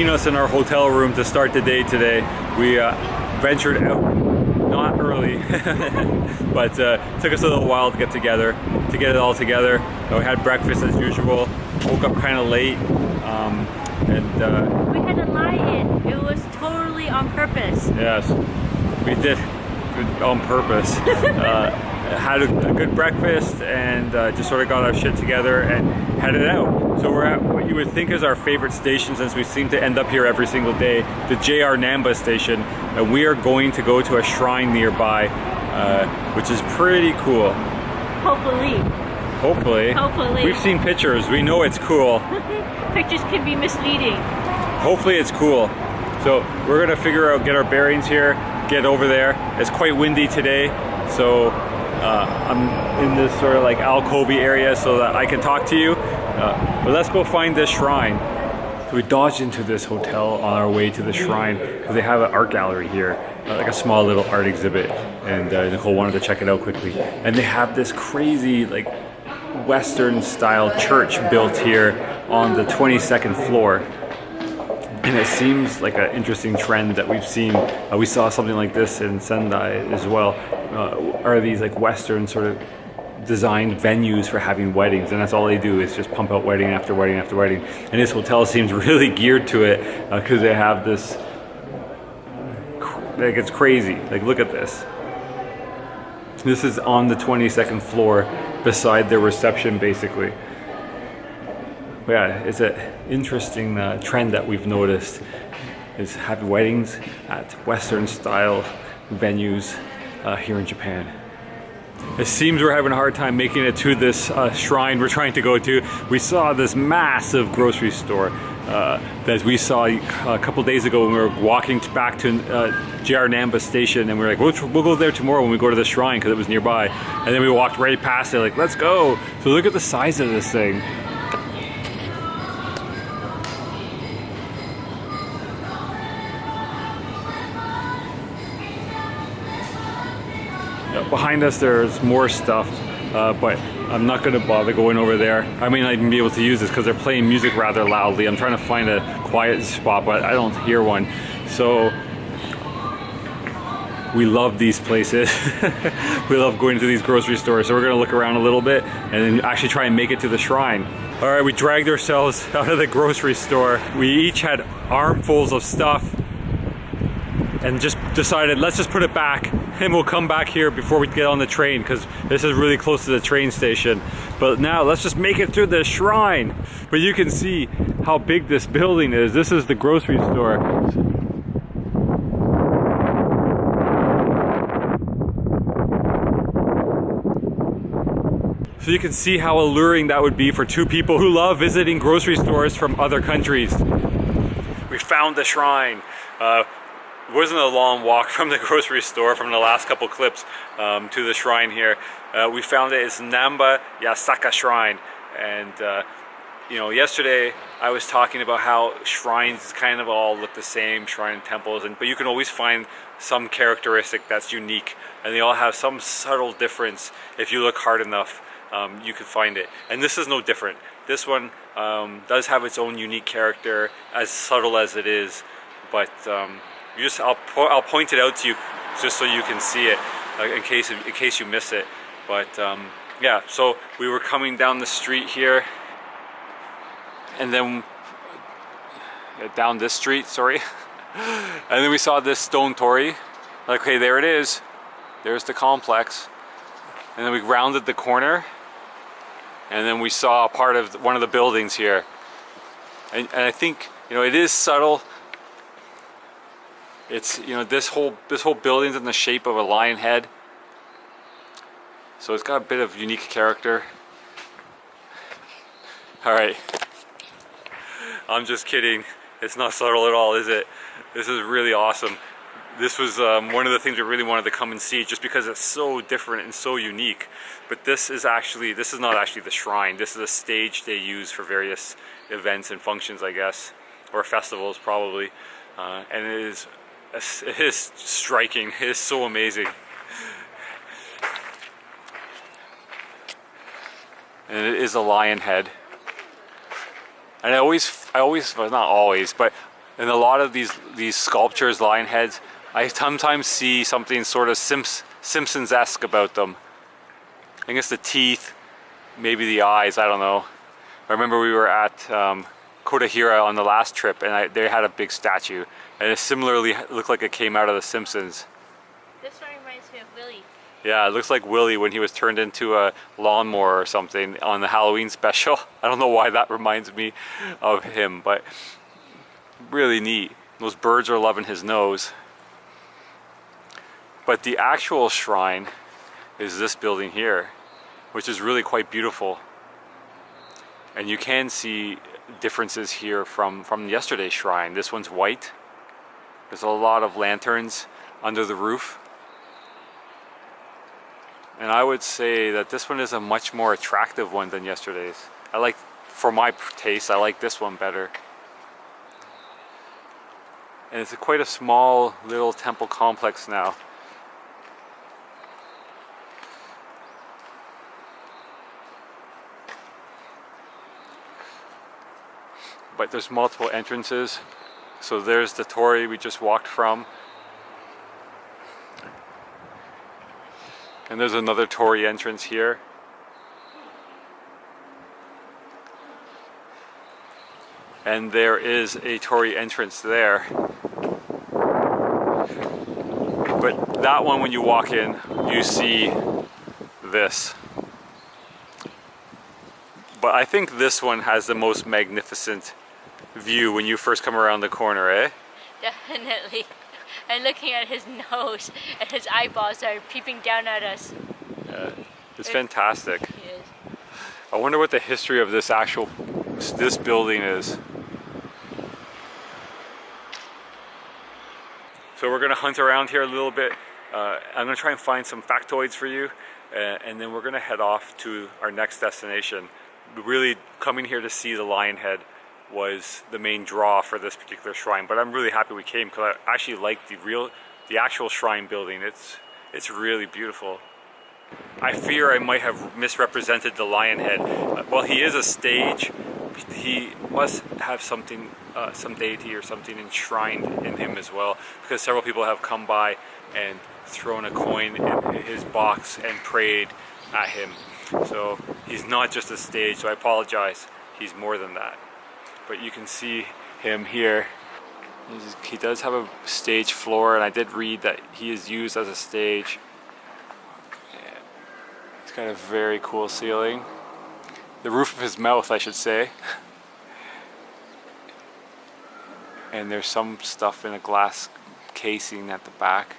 seen us in our hotel room to start the day today. We ventured out, not early, but took us a little while to get together, to get it all together. We had breakfast as usual, woke up kind of late, we had a lie-in. It was totally on purpose. Yes, we did on purpose. Had a good breakfast and just sort of got our shit together and headed out. So we're at what you would think is our favorite station, since we seem to end up here every single day, the JR Namba station, and we are going to go to a shrine nearby, which is pretty cool. Hopefully. Hopefully. We've seen pictures, we know it's cool. Pictures can be misleading. Hopefully it's cool. So we're gonna figure out, get our bearings here, get over there. It's quite windy today, so I'm in this sort of like alcove area so that I can talk to you. But let's go find this shrine. So we dodged into this hotel on our way to the shrine because they have an art gallery here, like a small little art exhibit, and Nicole wanted to check it out quickly. And they have this crazy like Western style church built here on the 22nd floor. And it seems like an interesting trend that we've seen. We saw something like this in Sendai as well. Are these like Western sort of designed venues for having weddings, and that's all they do is just pump out wedding after wedding after wedding. And this hotel seems really geared to it because they have this, like, it's crazy. Like, look at this. This is on the 22nd floor beside their reception, basically. But yeah, it's an interesting trend that we've noticed, is having weddings at Western style venues here in Japan. It seems we're having a hard time making it to this shrine we're trying to go to. We saw this massive grocery store that we saw a couple days ago when we were walking back to JR Namba station, and we were like, we'll go there tomorrow when we go to the shrine because it was nearby. And then we walked right past it, like, let's go. So look at the size of this thing. Behind us there's more stuff, but I'm not going to bother going over there. I may not even be able to use this because they're playing music rather loudly. I'm trying to find a quiet spot, but I don't hear one. So we love these places. We love going to these grocery stores. So we're going to look around a little bit and then actually try and make it to the shrine. All right, we dragged ourselves out of the grocery store. We each had armfuls of stuff and just decided, let's just put it back and we'll come back here before we get on the train, because this is really close to the train station. But now let's just make it through the shrine. But you can see how big this building is. This is the grocery store. So you can see how alluring that would be for two people who love visiting grocery stores from other countries. We found the shrine. It wasn't a long walk from the grocery store from the last couple clips to the shrine here. We found it. It's Namba Yasaka Shrine. And you know, yesterday I was talking about how shrines kind of all look the same, shrine temples, but you can always find some characteristic that's unique, and they all have some subtle difference. If you look hard enough, you can find it. And this is no different. This one does have its own unique character, as subtle as it is, but I'll point it out to you just so you can see it, in case you miss it. But yeah, so we were coming down the street here, and then down this street, sorry, and then we saw this stone torii. Okay, there it is. There's the complex, and then we rounded the corner, and then we saw a part of one of the buildings here. And I think, you know, it is subtle. It's, you know, this whole building's in the shape of a lion head, so it's got a bit of unique character. All right, I'm just kidding. It's not subtle at all, is it? This is really awesome. This was one of the things we really wanted to come and see, just because it's so different and so unique. But this is not actually the shrine. This is a stage they use for various events and functions, I guess, or festivals probably. And it is striking. It is so amazing. And it is a lion head. And I always, well, not always, but And a lot of these sculptures, lion heads, I sometimes see something sort of Simpsons-esque about them. I guess the teeth, maybe the eyes, I don't know. I remember we were at Kodahira on the last trip, and they had a big statue, and it similarly looked like it came out of The Simpsons. This one reminds me of Willy. Yeah, it looks like Willy when he was turned into a lawnmower or something on the Halloween special. I don't know why that reminds me of him, but really neat. Those birds are loving his nose. But the actual shrine is this building here, which is really quite beautiful. And you can see differences here from yesterday's shrine. This one's white. There's a lot of lanterns under the roof. And I would say that this one is a much more attractive one than yesterday's. For my taste, I like this one better. And it's quite a small little temple complex now. But there's multiple entrances. So there's the torii we just walked from. And there's another torii entrance here. And there is a torii entrance there. But that one, when you walk in, you see this. But I think this one has the most magnificent view when you first come around the corner, eh? Definitely. And looking at his nose and his eyeballs are peeping down at us. Yeah, it's fantastic. It is. I wonder what the history of this building is. So we're gonna hunt around here a little bit. I'm gonna try and find some factoids for you, and then we're gonna head off to our next destination. Really coming here to see the lion head was the main draw for this particular shrine, but I'm really happy we came because I actually like the actual shrine building. It's really beautiful. I fear I might have misrepresented the lion head. Well, he is a stage. He must have something, some deity or something enshrined in him as well, because several people have come by and thrown a coin in his box and prayed at him. So he's not just a stage, so I apologize. He's more than that. But you can see him here. He does have a stage floor, and I did read that he is used as a stage. It's got a very cool ceiling. The roof of his mouth, I should say. And there's some stuff in a glass casing at the back,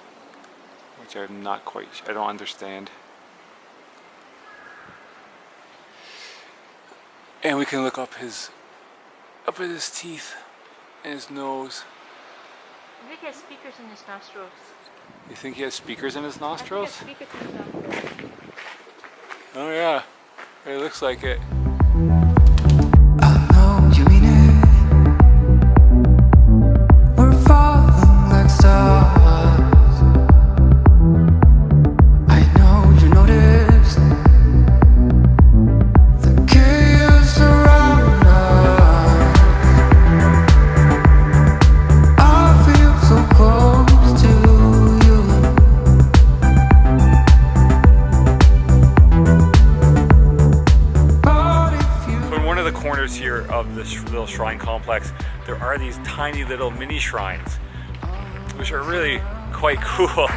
which I'm not quite, I don't understand. And we can look up at his teeth and his nose. I think he has speakers in his nostrils. You think he has speakers in his nostrils? I think he has speakers in his nostrils. Oh yeah, it looks like it. I know you mean it. We're falling like stars. I know you noticed the chaos around us. I feel so close to you. So in one of the corners here of this little shrine complex, there are these tiny little mini shrines, which are really quite cool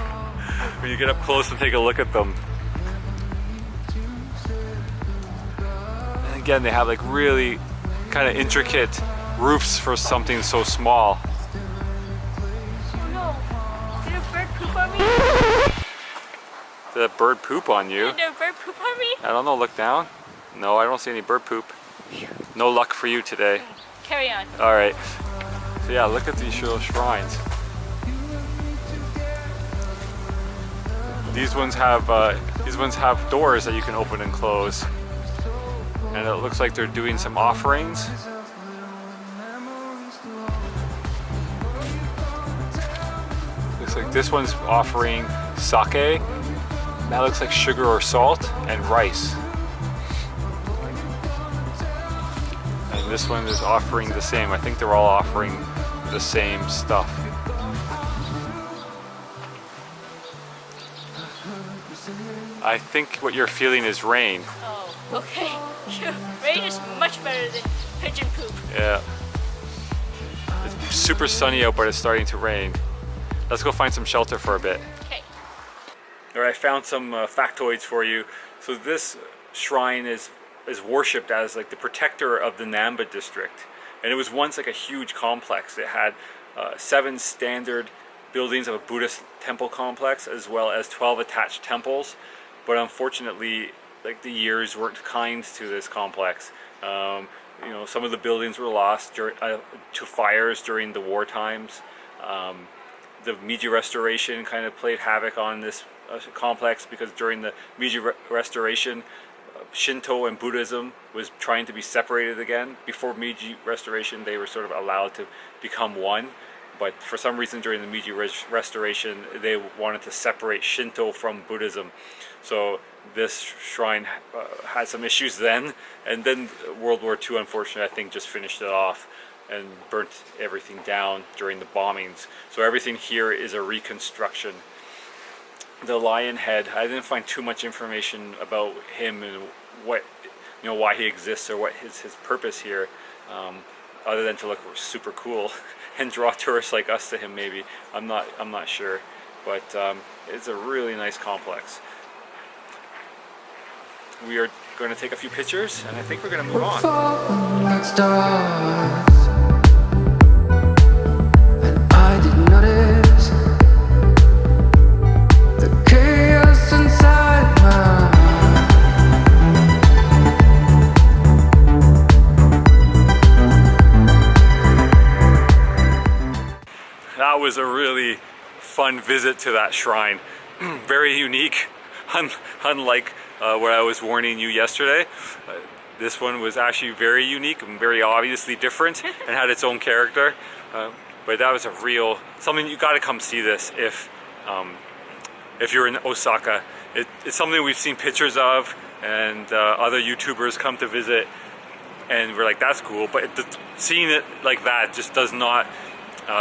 when you get up close and take a look at them. And again, they have like really kind of intricate roofs for something so small. No, did a bird poop on me? Did a bird poop on you? Did a bird poop on me? I don't know, look down. No, I don't see any bird poop. No luck for you today. Carry on. All right. So yeah, look at these little shrines. These ones have doors that you can open and close, and it looks like they're doing some offerings. Looks like this one's offering sake. That looks like sugar or salt and rice. And this one is offering the same. I think they're all offering the same stuff. I think what you're feeling is rain. Oh, okay. Sure. Rain is much better than pigeon poop. Yeah. It's super sunny out, but it's starting to rain. Let's go find some shelter for a bit. Okay. All right, I found some factoids for you. So this shrine is worshipped as like the protector of the Namba district. And it was once like a huge complex. It had 7 standard buildings of a Buddhist temple complex, as well as 12 attached temples. But unfortunately, like the years weren't kind to this complex. You know, some of the buildings were lost to fires during the war times. The Meiji Restoration kind of played havoc on this complex, because during the Meiji Restoration, Shinto and Buddhism was trying to be separated again. Before Meiji Restoration, they were sort of allowed to become one. But for some reason during the Meiji Restoration, they wanted to separate Shinto from Buddhism. So this shrine had some issues then, and then World War II, unfortunately, I think just finished it off and burnt everything down during the bombings. So everything here is a reconstruction. The lion head, I didn't find too much information about him and what, you know, why he exists or what his purpose here, other than to look super cool and draw tourists like us to him. Maybe I'm not sure, but it's a really nice complex. We are going to take a few pictures, and I think we're going to move on. Falling like stars, and I didn't notice the chaos inside my That was a really fun visit to that shrine. Very unique, unlike what I was warning you yesterday. This one was actually very unique and very obviously different and had its own character. But that was a real, something you got to come see this if you're in Osaka. It's something we've seen pictures of, and other YouTubers come to visit, and we're like, that's cool. But seeing it like that just does not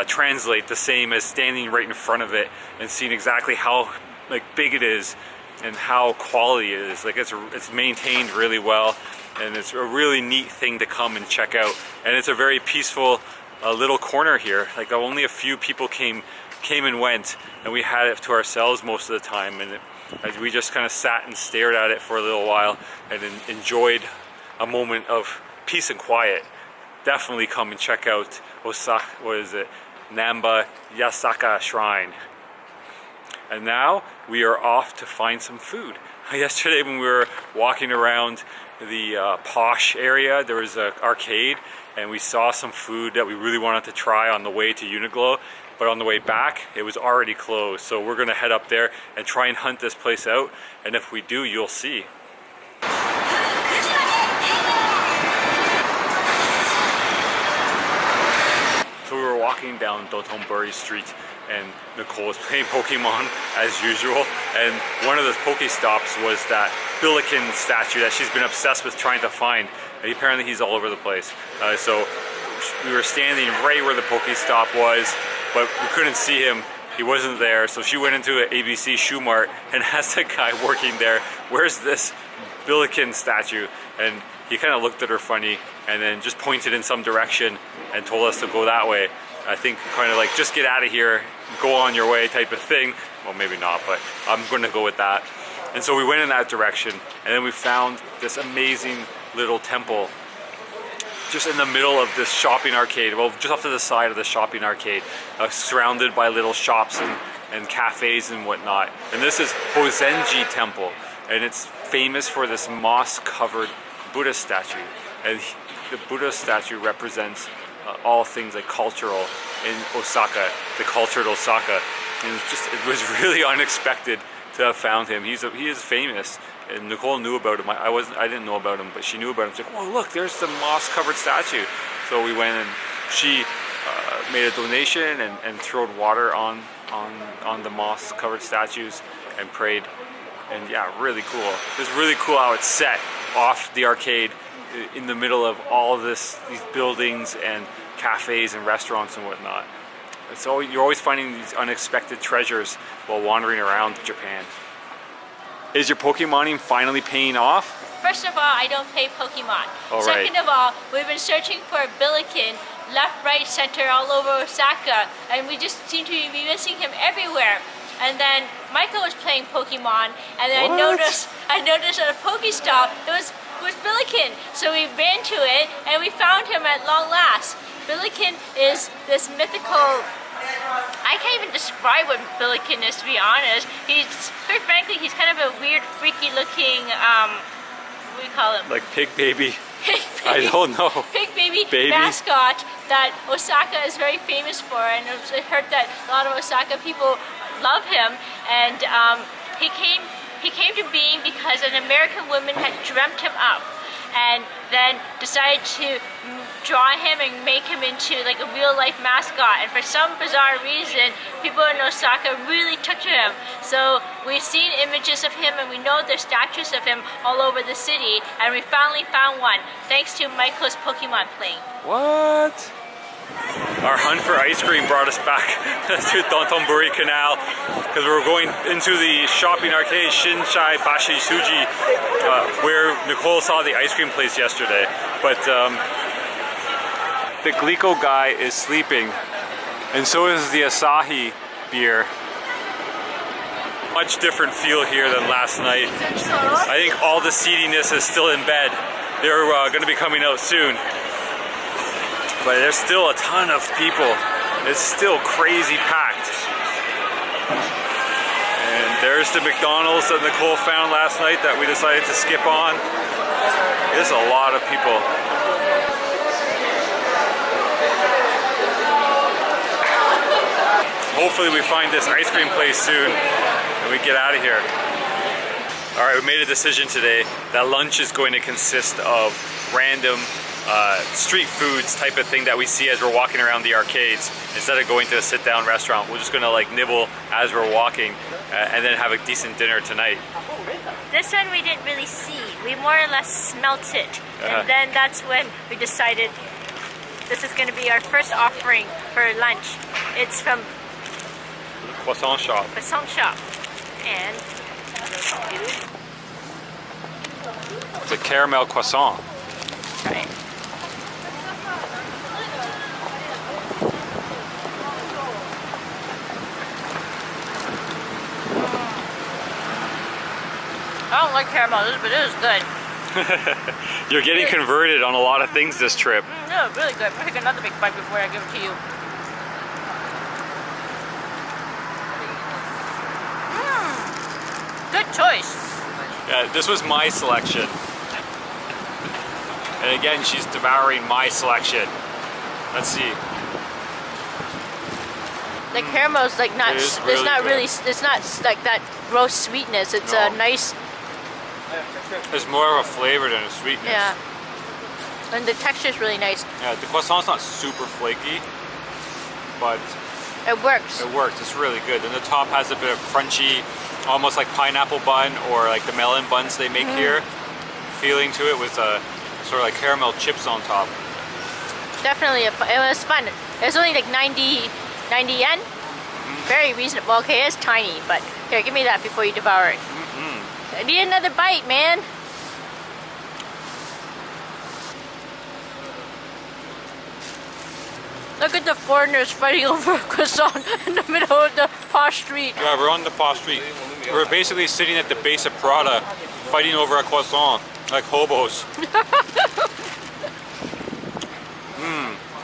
translate the same as standing right in front of it and seeing exactly how like big it is and how quality it is. Like it's maintained really well, and it's a really neat thing to come and check out. And it's a very peaceful little corner here. Like only a few people came and went, and we had it to ourselves most of the time. And we just kind of sat and stared at it for a little while and enjoyed a moment of peace and quiet. Definitely come and check out Osaka, Namba Yasaka Shrine. And now we are off to find some food. Yesterday when we were walking around the posh area, there was an arcade, and we saw some food that we really wanted to try on the way to Uniqlo. But on the way back, it was already closed. So we're gonna head up there and try and hunt this place out. And if we do, you'll see. So we were walking down Dotonbori Street, and Nicole was playing Pokemon as usual. And one of the Pokestops was that Billiken statue that she's been obsessed with trying to find. And apparently he's all over the place. So we were standing right where the Pokestop was, but we couldn't see him. He wasn't there. So she went into an ABC Shoe Mart and asked the guy working there, "Where's this Billiken statue?" And he kind of looked at her funny and then just pointed in some direction and told us to go that way. I think kind of like, just get out of here, go on your way type of thing. Well, maybe not, but I'm going to go with that. And so we went in that direction, and then we found this amazing little temple just in the middle of this shopping arcade, well, just off to the side of the shopping arcade, surrounded by little shops and cafes and whatnot. And this is Hozenji Temple, and it's famous for this moss-covered Buddha statue. And the Buddha statue represents all things like cultural in Osaka, the cultured Osaka. And it was really unexpected to have found him. He is famous, and Nicole knew about him. I didn't know about him, but she knew about him. She's like, "Whoa, look, there's the moss-covered statue." So we went, and she made a donation and threw water on the moss-covered statues and prayed. And yeah, really cool. It's really cool how it's set off the arcade in the middle of all of these buildings and cafes and restaurants and whatnot. You're always finding these unexpected treasures while wandering around Japan. Is your Pokemoning finally paying off? First of all, I don't play Pokemon. All right. Second of all, we've been searching for Billiken left, right, center, all over Osaka, and we just seem to be missing him everywhere. And then Michael was playing Pokemon, and then I noticed at a Pokestop there was Billiken. So we ran to it, and we found him at long last. Billiken is this mythical. I can't even describe what Billiken is, to be honest. Very frankly, he's kind of a weird, freaky looking, what do you call him? Like pig baby? Pig I don't know. Pig baby mascot that Osaka is very famous for, and I heard that a lot of Osaka people love him. And he came to being because an American woman had dreamt him up, and then decided to draw him and make him into like a real life mascot. And for some bizarre reason, people in Osaka really took to him. So we've seen images of him, and we know there's statues of him all over the city, and we finally found one thanks to Michael's Pokemon playing. What? Our hunt for ice cream brought us back to Dotonbori Canal because we were going into the shopping arcade Shinsaibashi where Nicole saw the ice cream place yesterday. But the Glico guy is sleeping, and so is the Asahi beer. Much different feel here than last night. I think all the seediness is still in bed. They're going to be coming out soon. But there's still a ton of people. It's still crazy packed. And there's the McDonald's that Nicole found last night that we decided to skip on. There's a lot of people. Hopefully we find this ice cream place soon and we get out of here. All right, we made a decision today that lunch is going to consist of random street foods type of thing that we see as we're walking around the arcades. Instead of going to a sit-down restaurant, we're just gonna like nibble as we're walking and then have a decent dinner tonight. This one we didn't really see. We more or less smelt it. And then that's when we decided this is gonna be our first offering for lunch. It's from Croissant shop. Croissant shop. And it's a caramel croissant. right. I don't like caramel, but it is good. You're getting converted on a lot of things this trip. No, really good. I'll take another big bite before I give it to you. Good choice. Yeah, this was my selection. And again, she's devouring my selection. Let's see. The caramel is like not. It's It's not good. really. It's not like that gross sweetness. It's No. a nice. There's more of a flavor than a sweetness. Yeah. And the texture is really nice. Yeah, the croissant's not super flaky, but It works. it works. It's really good. And the top has a bit of crunchy, almost like pineapple bun or like the melon buns they make here, feeling to it with a sort of like caramel chips on top. Definitely, it was fun. It was only like 90 yen. Very reasonable. Okay, it's tiny, but here, give me that before you devour it. I need another bite, man. Look at the foreigners fighting over a croissant in the middle of the posh street. Yeah, we're on the Paw Street. We're basically sitting at the base of Prada, fighting over a croissant, like hobos.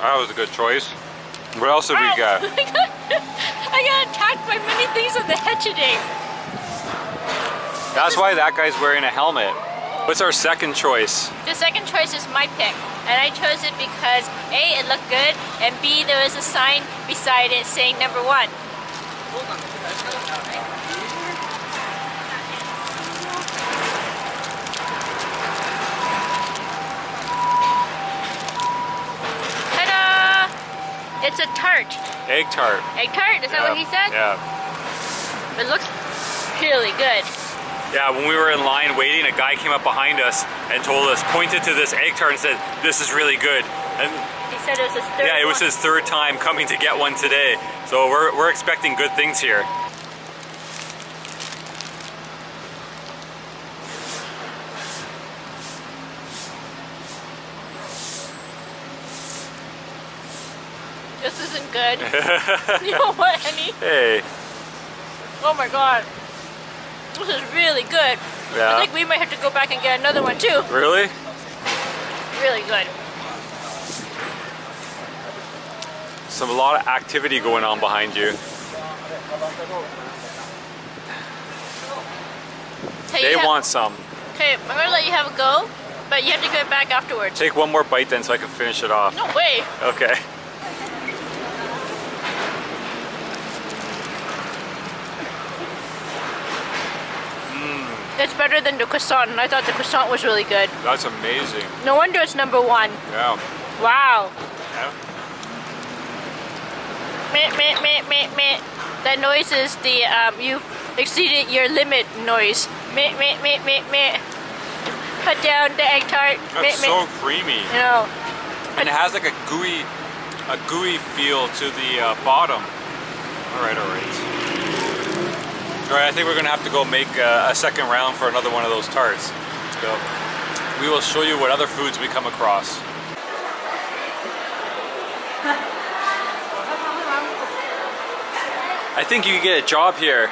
That was a good choice. What else did we got? I got attacked by many things on the head today. That's why that guy's wearing a helmet. What's our second choice? The second choice is my pick, and I chose it because A, it looked good, and B, there was a sign beside it saying #1. Ta-da! It's a tart. Egg tart. Egg tart, is that what he said? Yeah. It looks really good. Yeah, when we were in line waiting, a guy came up behind us and told us, pointed to this egg tart and said, "This is really good." And He said it was his third yeah, it was one. his third time coming to get one today. So we're expecting good things here. This isn't good. You don't want any? Hey. Oh my god. This is really good. Yeah. I think we might have to go back and get another one too. Really? Really good. A lot of activity going on behind you. Hey, They want some. Okay, I'm gonna let you have a go, but you have to get back afterwards. Take one more bite then so I can finish it off. No way. Okay. It's better than the croissant, and I thought the croissant was really good. That's amazing. No wonder it's number one. Yeah. Wow. Yeah. Meh, meh, meh, meh, meh. That noise is the you've exceeded your limit noise. Meh, meh, meh, meh, meh. Put down the egg tart. Meh, That's meh. so creamy. You know. And it has like a gooey feel to the bottom. All right. All right, I think we're gonna have to go make a second round for another one of those tarts. So we will show you what other foods we come across. I think you can get a job here.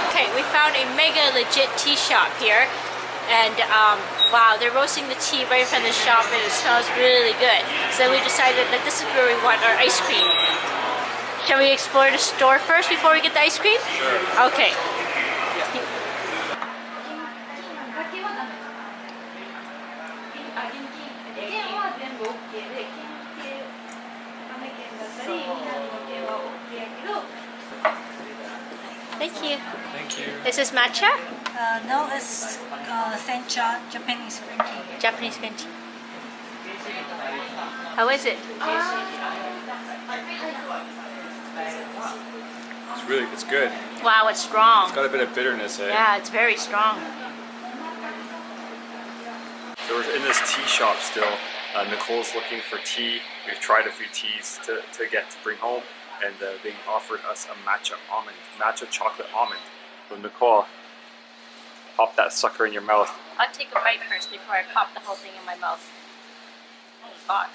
Okay, we found a mega legit tea shop here, and wow, they're roasting the tea right in front of the shop, and it smells really good. So we decided that this is where we want our ice cream. Shall we explore the store first before we get the ice cream? Sure. Okay. Thank you. Thank you. This is matcha? No, it's sencha, Japanese green tea. Japanese green tea. How is it? It's good. Wow, it's strong. It's got a bit of bitterness, eh? Yeah, it's very strong. So we're in this tea shop still. Nicole's looking for tea. We've tried a few teas to bring home, and they offered us a matcha chocolate almond. So Nicole, pop that sucker in your mouth. I'll take a bite first before I pop the whole thing in my mouth. Oh gosh.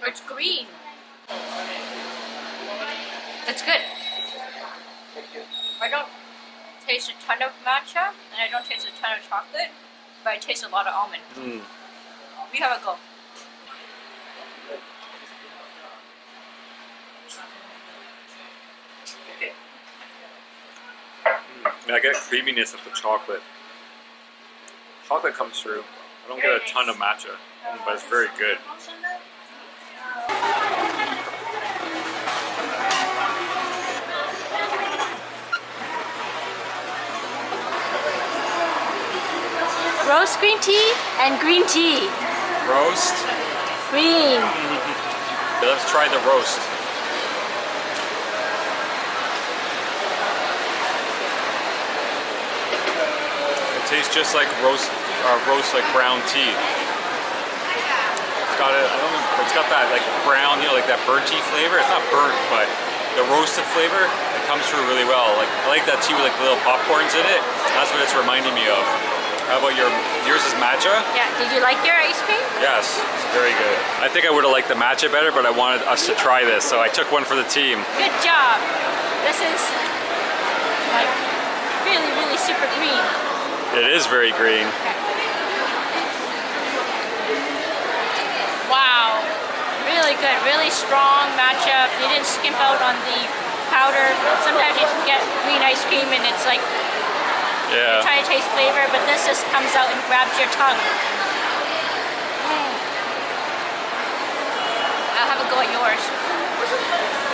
It's green. It's good. I don't taste a ton of matcha, and I don't taste a ton of chocolate, but I taste a lot of almond. You have a go. I get creaminess of the chocolate. Chocolate comes through. I don't get a ton of matcha, but it's very good. Roast green tea and green tea. Roast? Green. Okay, let's try the roast. It tastes just like roast like brown tea. It's got that like brown, like that burnt tea flavor. It's not burnt, but the roasted flavor, it comes through really well. Like I like that tea with like the little popcorns in it. That's what it's reminding me of. How about yours is matcha? Yeah, did you like your ice cream? Yes, it's very good. I think I would have liked the matcha better, but I wanted us to try this, so I took one for the team. Good job. This is like really, really super green. It is very green. Wow, really good, really strong matcha. You didn't skimp out on the powder. Sometimes you can get green ice cream and it's like Yeah. trying to taste flavor, but this just comes out and grabs your tongue. I'll have a go at yours.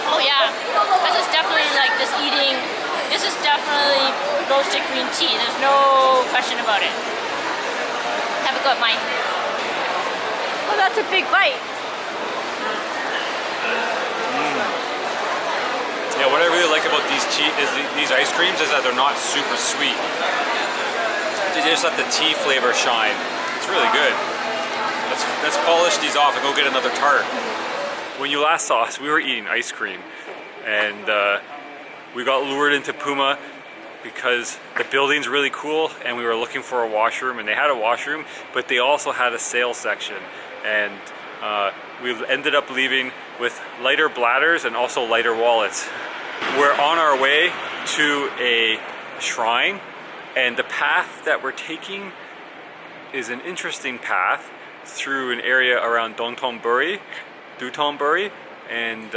Oh yeah, this is definitely like this is definitely roasted green tea. There's no question about it. Have a go at mine. that's a big bite. Yeah, what I really like about these ice creams is that they're not super sweet. They just let the tea flavor shine. It's really good. Let's polish these off and go get another tart. When you last saw us, we were eating ice cream, and we got lured into Puma because the building's really cool, and we were looking for a washroom, and they had a washroom, but they also had a sale section, and we ended up leaving with lighter bladders and also lighter wallets. We're on our way to a shrine, and the path that we're taking is an interesting path through an area around Dotonbori, and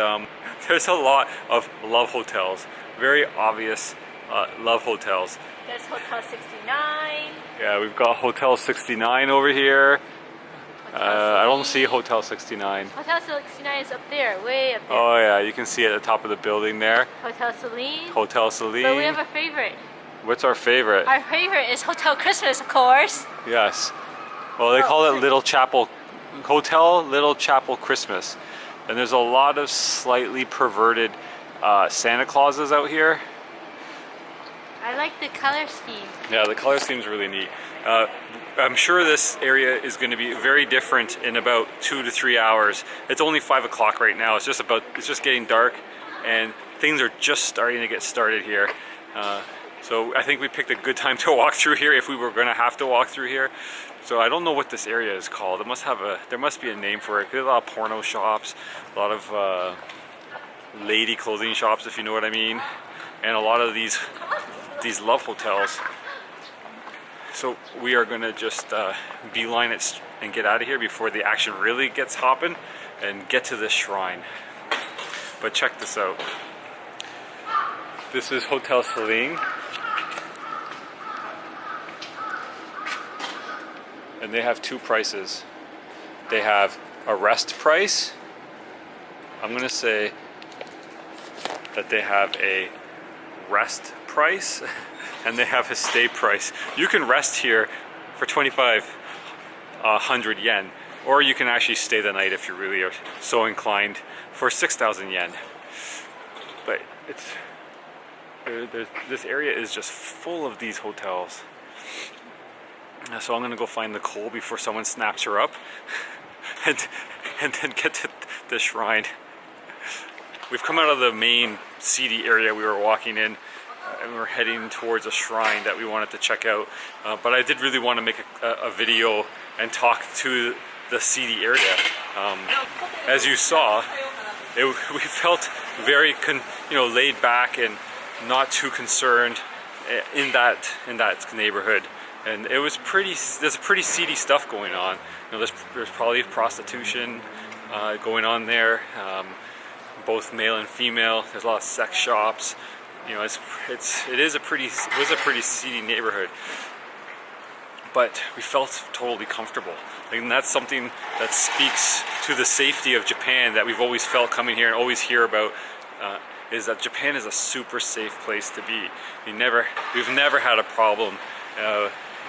there's a lot of love hotels, very obvious love hotels. There's Hotel 69. Yeah, we've got Hotel 69 over here. I don't see Hotel 69. Hotel 69 is up there, way up there. Oh yeah, you can see it at the top of the building there. Hotel Celine. Hotel Celine. But we have a favorite. What's our favorite? Our favorite is Hotel Christmas, of course. Yes. Well, they call it Little Chapel, Hotel Little Chapel Christmas. And there's a lot of slightly perverted Santa Clauses out here. I like the color scheme. Yeah, the color scheme's really neat. I'm sure this area is going to be very different in about 2 to 3 hours. It's only 5 o'clock right now. It's just getting dark, and things are just starting to get started here. So I think we picked a good time to walk through here if we were going to have to walk through here. So I don't know what this area is called. There must be a name for it. There's a lot of porno shops, a lot of lady clothing shops, if you know what I mean, and a lot of these love hotels. So we are gonna just beeline it and get out of here before the action really gets hopping and get to this shrine. But check this out. This is Hotel Celine. And they have two prices. They have a rest price. I'm gonna say that they have a rest price and they have a stay price. You can rest here for 2,500 yen, or you can actually stay the night if you really are so inclined for 6,000 yen. But this area is just full of these hotels. So I'm gonna go find Nicole before someone snaps her up and then get to the shrine. We've come out of the main seedy area we were walking in, and we're heading towards a shrine that we wanted to check out. But I did really want to make a video and talk to the seedy area. As you saw, we felt very laid back and not too concerned in that neighborhood. And there's pretty seedy stuff going on. There's probably prostitution going on there, both male and female. There's a lot of sex shops. It was a pretty seedy neighborhood. But we felt totally comfortable. And that's something that speaks to the safety of Japan that we've always felt coming here and always hear about. Is that Japan is a super safe place to be. We've never had a problem.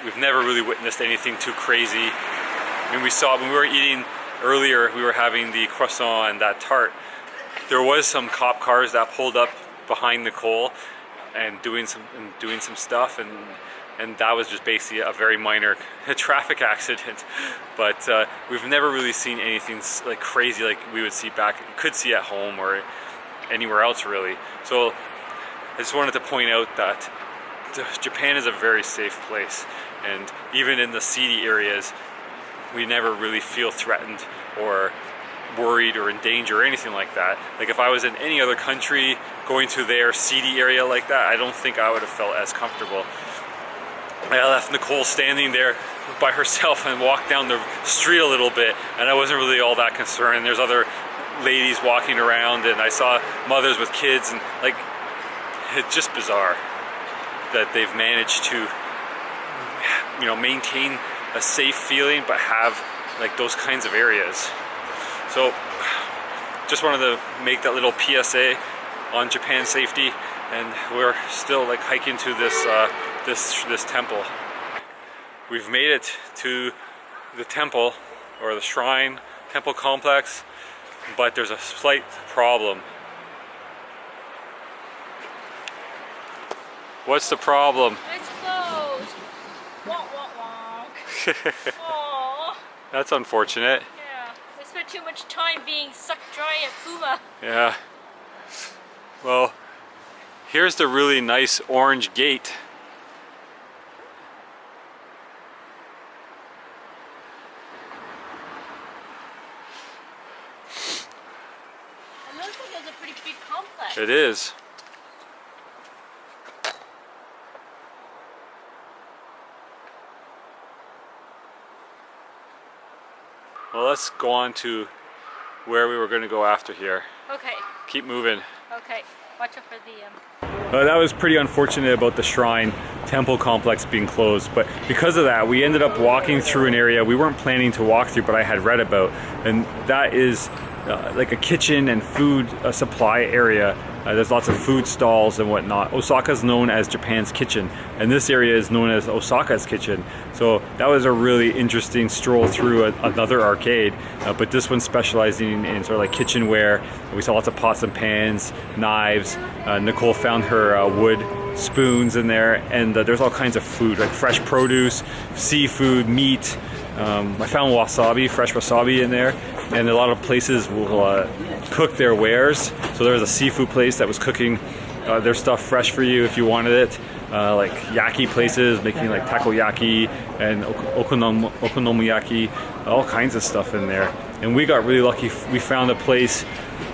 We've never really witnessed anything too crazy. I mean, we saw when we were eating earlier, we were having the croissant and that tart. There was some cop cars that pulled up behind Nicole and doing some stuff, and that was just basically a very minor traffic accident. But we've never really seen anything like crazy like we could see at home or anywhere else really. So I just wanted to point out that Japan is a very safe place, and even in the seedy areas, we never really feel threatened or worried or in danger or anything like that. Like if I was in any other country going to their seedy area like that, I don't think I would have felt as comfortable. I left Nicole standing there by herself and walked down the street a little bit, and I wasn't really all that concerned. There's other ladies walking around, and I saw mothers with kids, and like, it's just bizarre that they've managed to maintain a safe feeling but have like those kinds of areas. So just wanted to make that little PSA on Japan safety, and we're still like hiking to this temple. We've made it to the temple, or the shrine temple complex, but there's a slight problem. What's the problem? It's closed. Wonk, wonk, wonk. Aww. That's unfortunate. Yeah, we spent too much time being sucked dry at Puma. Yeah. Well, here's the really nice orange gate. It looks like it's a pretty big complex. It is. Well, let's go on to where we were going to go after here. Okay, Keep moving. okay. Watch out for the That was pretty unfortunate about the shrine temple complex being closed, but because of that we ended up walking through an area we weren't planning to walk through but I had read about, and that is like a kitchen and food supply area. There's lots of food stalls and whatnot. Osaka is known as Japan's kitchen, and this area is known as Osaka's kitchen. So that was a really interesting stroll through another arcade, but this one specializing in sort of like kitchenware. We saw lots of pots and pans, knives. Nicole found her wood spoons in there, and there's all kinds of food like fresh produce, seafood, meat. I found wasabi, fresh wasabi in there, and a lot of places will cook their wares. So there was a seafood place that was cooking their stuff fresh for you if you wanted it. Like yaki places making like takoyaki and okonomiyaki, all kinds of stuff in there. And we got really lucky. We found a place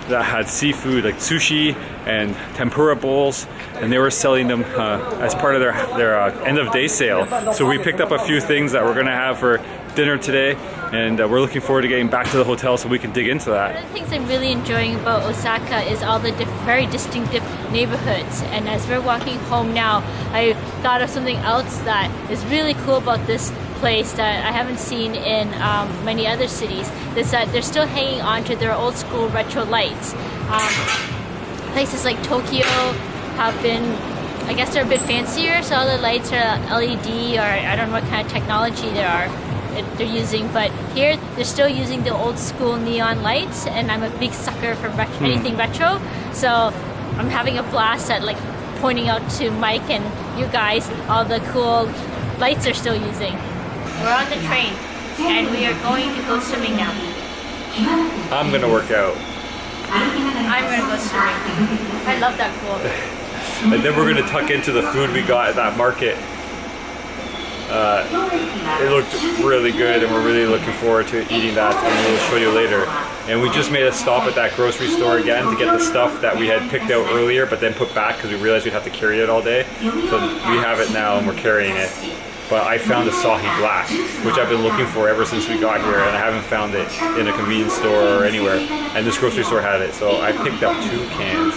that had seafood like sushi and tempura bowls, and they were selling them as part of their end of day sale. So we picked up a few things that we're gonna have for dinner today, and we're looking forward to getting back to the hotel so we can dig into that. One of the things I'm really enjoying about Osaka is all the very distinctive neighborhoods, and as we're walking home now, I thought of something else that is really cool about this place that I haven't seen in many other cities, is that they're still hanging on to their old school retro lights. Places like Tokyo have been, I guess they're a bit fancier, so all the lights are LED, or I don't know what kind of technology they're using, but here they're still using the old school neon lights, and I'm a big sucker for anything retro, so I'm having a blast at like pointing out to Mike and you guys all the cool lights they're still using. We're on the train and we are going to go swimming now. I'm gonna work out. I'm gonna go swimming. I love that pool. And then we're gonna tuck into the food we got at that market. It looked really good, and we're really looking forward to eating that, and we'll show you later. And we just made a stop at that grocery store again to get the stuff that we had picked out earlier but then put back because we realized we'd have to carry it all day. So we have it now and we're carrying it. But I found a Asahi Black, which I've been looking for ever since we got here, and I haven't found it in a convenience store or anywhere. And this grocery store had it, so I picked up 2 cans.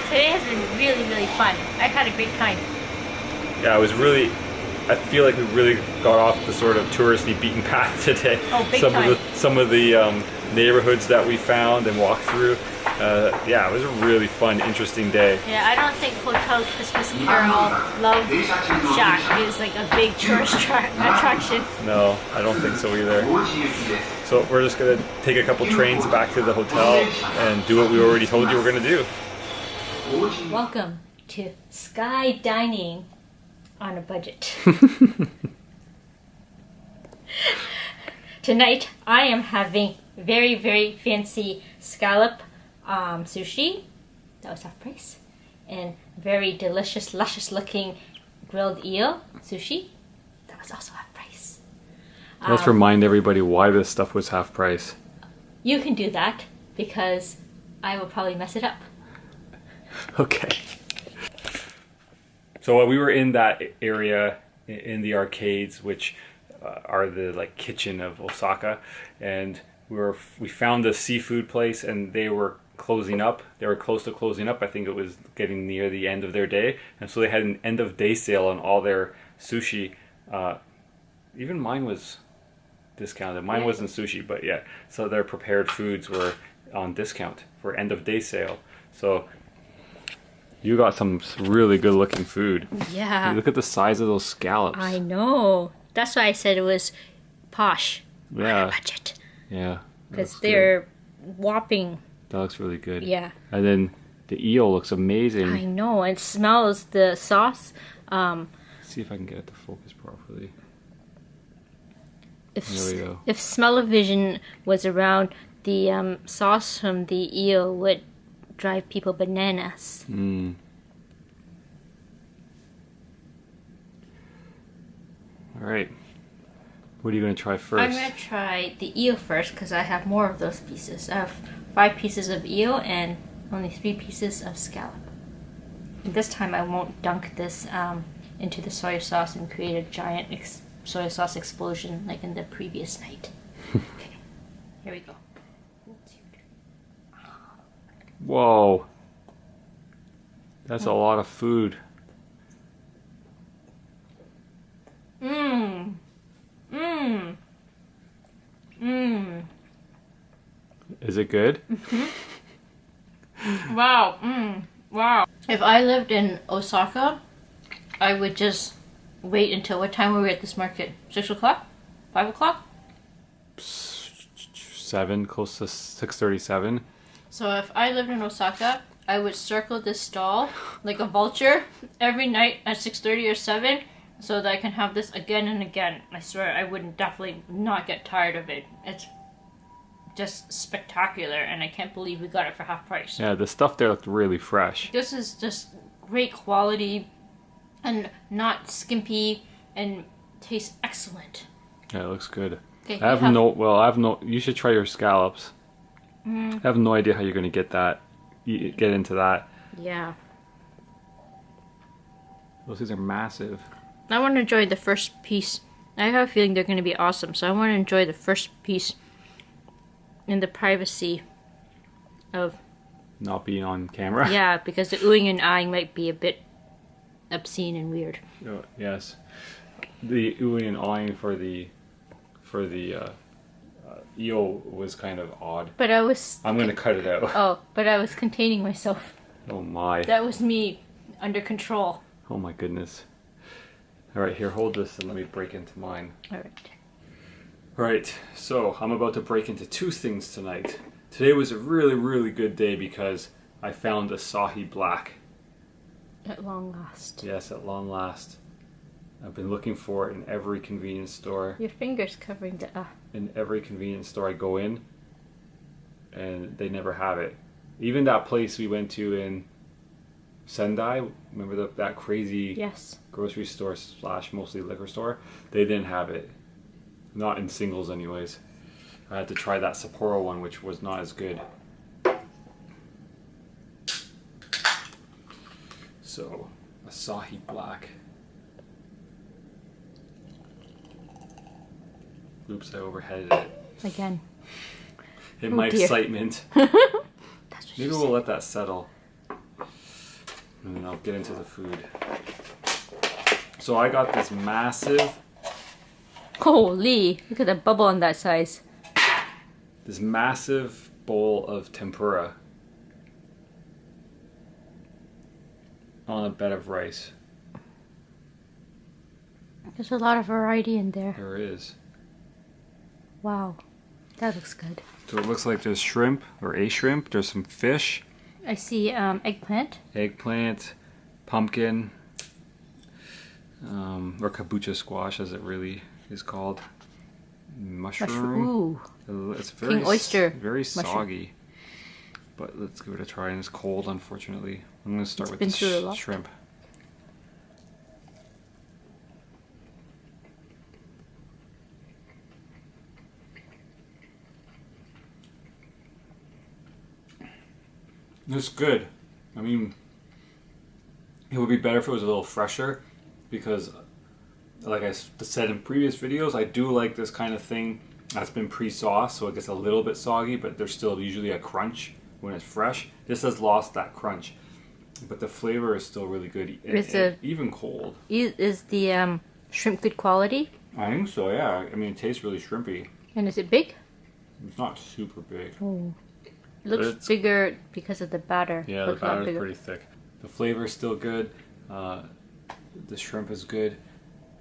Today has been really, really fun. I've had a great time. Yeah, it was really, I feel like we really got off the sort of touristy beaten path today. Oh, big time. Some of the neighborhoods that we found and walked through. Yeah, it was a really fun, interesting day. Yeah, I don't think Hotel Christmas Carol Love Shack is like a big tourist attraction. No, I don't think so either. So we're just gonna take a couple trains back to the hotel and do what we already told you we're gonna do. Welcome to Sky Dining on a budget. Tonight I am having very, very fancy scallop sushi. That was half price. And very delicious, luscious looking grilled eel sushi. That was also half price. Let's remind everybody why this stuff was half price. You can do that because I will probably mess it up. Okay. So we were in that area in the arcades, which are the like kitchen of Osaka, and we found a seafood place, and they were closing up. They were close to closing up. I think it was getting near the end of their day, and so they had an end of day sale on all their sushi. Even mine was discounted. Mine wasn't sushi, but yeah. So their prepared foods were on discount for end of day sale. So you got some really good looking food. Yeah. Look at the size of those scallops. I know. That's why I said it was posh. Yeah. budget. Yeah. Because they're whopping. That looks really good. Yeah. And then the eel looks amazing. I know. It smells the sauce. See if I can get it to focus properly. If, There we go. If smell-o-vision was around, the sauce from the eel would drive people bananas. Mm. All right. What are you going to try first? I'm going to try the eel first because I have more of those pieces. I have 5 pieces of eel and only 3 pieces of scallop. And this time I won't dunk this into the soy sauce and create a giant soy sauce explosion like in the previous night. Okay, here we go. Whoa. That's a lot of food. Mmm. Mmm. Mmm. Is it good? Wow. Mmm. Wow. If I lived in Osaka, I would just wait until what time were we at this market? 6 o'clock? 5 o'clock? 7, close to 6:37. So if I lived in Osaka, I would circle this stall like a vulture every night at 6:30 or 7 so that I can have this again and again. I swear I would definitely not get tired of it. It's just spectacular and I can't believe we got it for half price. Yeah, the stuff there looked really fresh. This is just great quality and not skimpy and tastes excellent. Yeah, it looks good. Okay, I have no, you should try your scallops. I have no idea how you're going to get into that. Yeah. Those things are massive. I want to enjoy the first piece. I have a feeling they're going to be awesome, so I want to enjoy the first piece in the privacy of... Not being on camera. Yeah, because the oohing and eyeing might be a bit obscene and weird. Oh, yes. The oohing and eyeing for the eel was kind of odd. But I was... I'm going to cut it out. Oh, but I was containing myself. Oh my. That was me under control. Oh my goodness. Alright, here, hold this and let me break into mine. Alright. Alright, so I'm about to break into 2 things tonight. Today was a really, really good day because I found Asahi Black. At long last. Yes, at long last. I've been looking for it in every convenience store. Your finger's covering the... In every convenience store I go in, and they never have it. Even that place we went to in Sendai, remember that crazy Yes. grocery store / mostly liquor store? They didn't have it. Not in singles anyways. I had to try that Sapporo one, which was not as good. So, Asahi Black. Oops, I overheaded it. Again. In Oh, my dear. excitement. That's what Maybe she we'll let that settle. And then I'll get into the food. So I got this massive, said. Holy! Look at the bubble on that size. bowl of tempura on a bed of rice. There's a lot of variety in there. There is. Wow. That looks good. So it looks like there's shrimp, or a shrimp. There's some fish, I see eggplant. eggplant, pumpkin, or kabocha squash as it really is called. Mushroom. Ooh. It's very King oyster very mushroom. soggy. But let's give it a try. And it's cold, unfortunately. I'm going to start with been the through a lot. shrimp. It's good. I mean, it would be better if it was a little fresher, because like I said in previous videos, I do like this kind of thing that's been pre-sauced, so it gets a little bit soggy, but there's still usually a crunch when it's fresh. This has lost that crunch, but the flavor is still really good, even cold. Is the shrimp good quality? I think so, yeah. I mean, it tastes really shrimpy. And is it big? It's not super big. Oh. It looks bigger because of the batter. Yeah, the batter is pretty thick. The flavor is still good. The shrimp is good.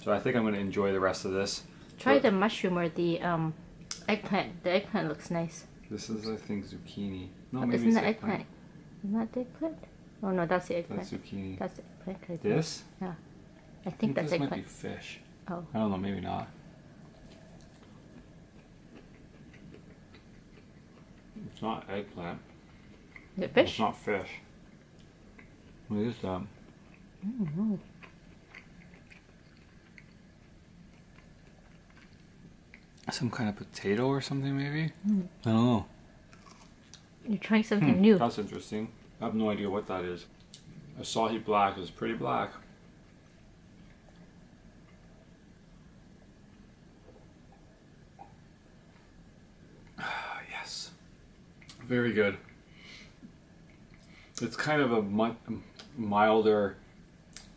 So I think I'm going to enjoy the rest of this. Try the mushroom or the Eggplant. The eggplant looks nice. This is, I think, zucchini. No, Oh, maybe isn't it's that eggplant. eggplant? Isn't that the eggplant? Oh no, that's the eggplant. That's zucchini. That's the eggplant right there. This? Yeah. I think that's this eggplant. might be fish. Oh. I don't know, maybe not. It's not eggplant. Is it It's fish? not fish. What is that? I don't know. Some kind of potato or something, maybe? I don't know. You're trying something new. That's interesting. I have no idea what that is. Asahi black is pretty black. Yes. Very good. It's kind of a milder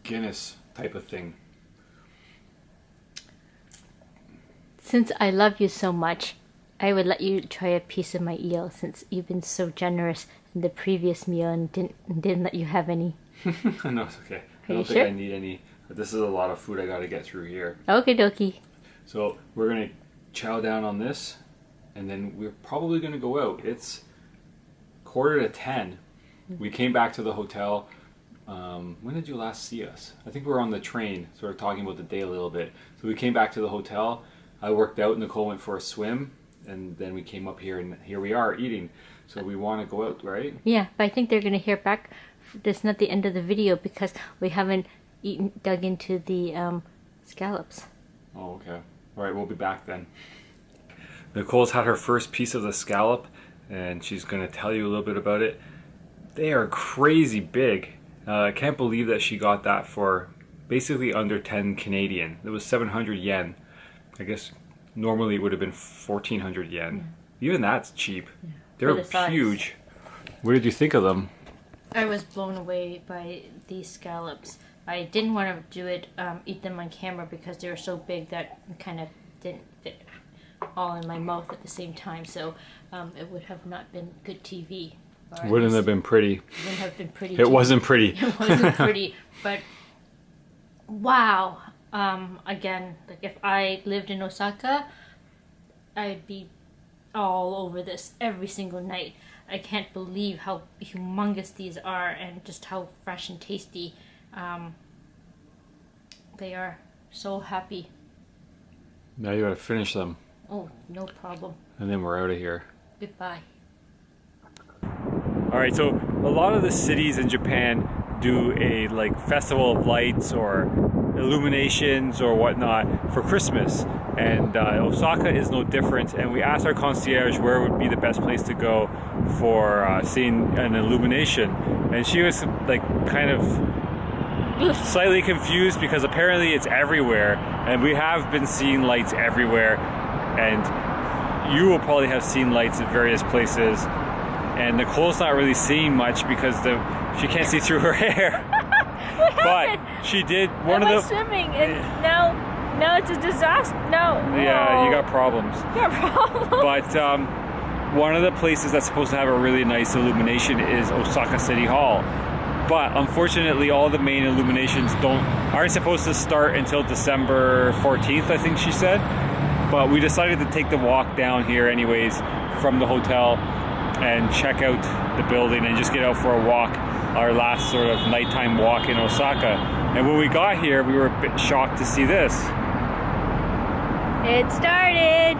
Guinness type of thing. Since I love you so much, I would let you try a piece of my eel since you've been so generous in the previous meal and didn't let you have any. No, it's okay. I Are don't you think sure? I need any. This is a lot of food I gotta get through here. Okie dokie. So we're gonna chow down on this, and then we're probably gonna go out. It's 9:45. We came back to the hotel. When did you last see us? I think we were on the train, sort of talking about the day a little bit. So we came back to the hotel. I worked out. Nicole went for a swim, and then we came up here, and here we are eating. So we want to go out, right? Yeah, but I think they're gonna hear back. That's not the end of the video because we haven't dug into the scallops. Oh, okay. All right, we'll be back then. Nicole's had her first piece of the scallop, and she's going to tell you a little bit about it. They are crazy big. I can't believe that she got that for basically under 10 Canadian. It was 700 yen. I guess normally it would have been 1,400 yen. Yeah. Even that's cheap. Yeah. They're huge. What did you think of them? I was blown away by these scallops. I didn't want to do it, eat them on camera because they were so big that it kind of didn't fit all in my mouth at the same time. So it would have not been good TV. Wouldn't have been pretty. Wouldn't have been pretty. It wasn't pretty. It wasn't pretty, but wow. Again, like if I lived in Osaka, I'd be all over this every single night. I can't believe how humongous these are and just how fresh and tasty they are. So happy. Now you gotta finish them. Oh, no problem. And then we're out of here. Goodbye. Alright, so a lot of the cities in Japan do a like festival of lights or illuminations or whatnot for Christmas. And Osaka is no different, and we asked our concierge where would be the best place to go for seeing an illumination, and she was like kind of slightly confused because apparently it's everywhere, and we have been seeing lights everywhere, and you will probably have seen lights at various places, and Nicole's not really seeing much because she can't see through her hair. But she did one of the swimming, and now it's a disaster. No. Yeah, you got problems. You got problems. But one of the places that's supposed to have a really nice illumination is Osaka City Hall. But unfortunately, all the main illuminations aren't supposed to start until December 14th, I think she said. But we decided to take the walk down here anyways from the hotel and check out the building and just get out for a walk, our last sort of nighttime walk in Osaka. And when we got here, we were a bit shocked to see this. It started.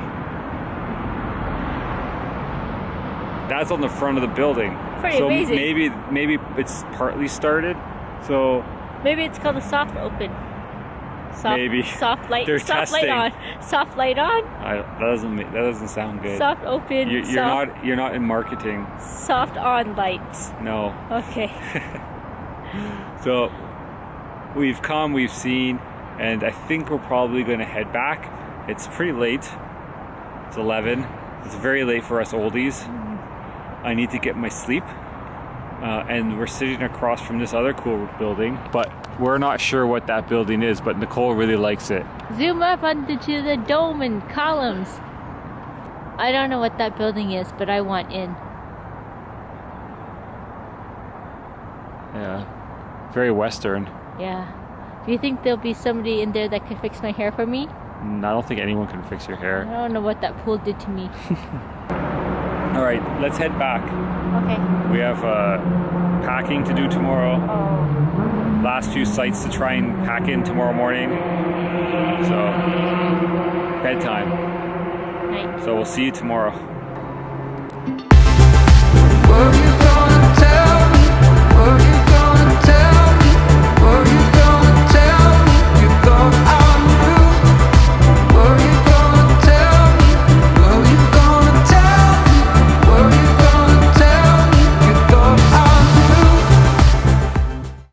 That's on the front of the building. Pretty so amazing. Maybe it's partly started. So maybe it's called a soft open. Maybe soft light. They're soft testing. light on. Soft light on. That doesn't sound good. Soft open. You're not in marketing. Soft on lights. No. Okay. So we've come, we've seen, and I think we're probably going to head back. It's pretty late. It's 11. It's very late for us oldies. I need to get my sleep. And we're sitting across from this other cool building, but we're not sure what that building is, but Nicole really likes it. Zoom up onto the dome and columns. I don't know what that building is, but I want in. Yeah. Very Western. Yeah. Do you think there'll be somebody in there that can fix my hair for me? I don't think anyone can fix your I hair. don't know what that pool did to me. All right, let's head back. Okay. We have packing to do tomorrow. Oh. Last few sites to try and pack in tomorrow morning. So, bedtime. Right. So we'll see you tomorrow.